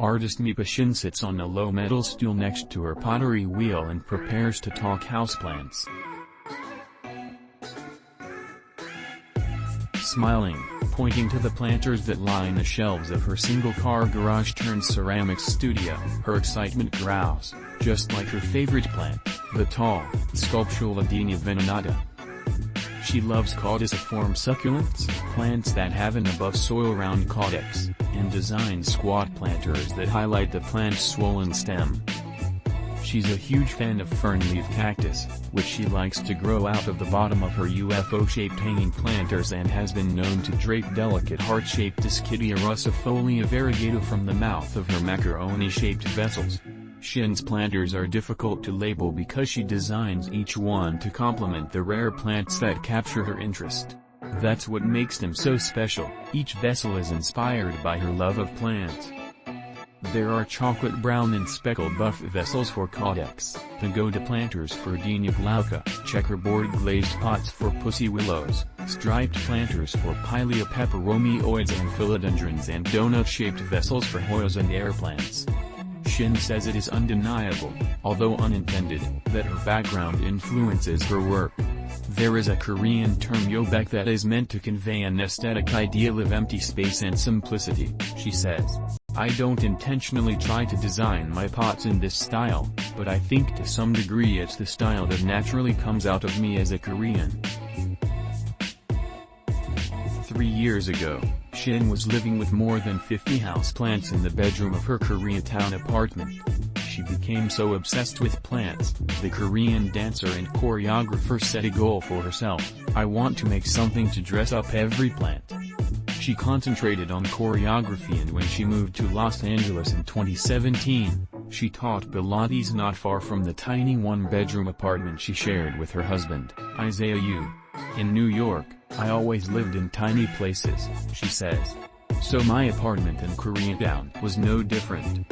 Artist Mipa Shin sits on a low metal stool next to her pottery wheel and prepares to talk houseplants. Smiling, pointing to the planters that line the shelves of her single-car garage-turned-ceramics studio, her excitement grows, just like her favorite plant, the tall, sculptural Adenia venenata. She loves caudiciform succulents, plants that have an above-soil round caudex, and designs squat planters that highlight the plant's swollen stem. She's a huge fan of fern-leaf cactus, which she likes to grow out of the bottom of her UFO-shaped hanging planters and has been known to drape delicate heart-shaped Dischidia russifolia variegata from the mouth of her macaroni-shaped vessels. Shin's planters are difficult to label because she designs each one to complement the rare plants that capture her interest. That's what makes them so special. Each vessel is inspired by her love of plants. There are chocolate brown and speckled buff vessels for caudex, pagoda planters for Denia glauca, checkerboard glazed pots for pussy willows, striped planters for Pilea peperomioides and philodendrons, and donut-shaped vessels for Hoyas and air plants. Shin says it is undeniable, although unintended, that her background influences her work. There is a Korean term yobek that is meant to convey an aesthetic ideal of empty space and simplicity, she says. I don't intentionally try to design my pots in this style, but I think to some degree it's the style that naturally comes out of me as a Korean. 3 years ago, Shin was living with more than 50 houseplants in the bedroom of her Koreatown apartment. She became so obsessed with plants, the Korean dancer and choreographer set a goal for herself: I want to make something to dress up every plant. She concentrated on choreography, and when she moved to Los Angeles in 2017, she taught Pilates not far from the tiny one-bedroom apartment she shared with her husband, Isaiah Yu. In New York, I always lived in tiny places, she says. So my apartment in Koreatown was no different.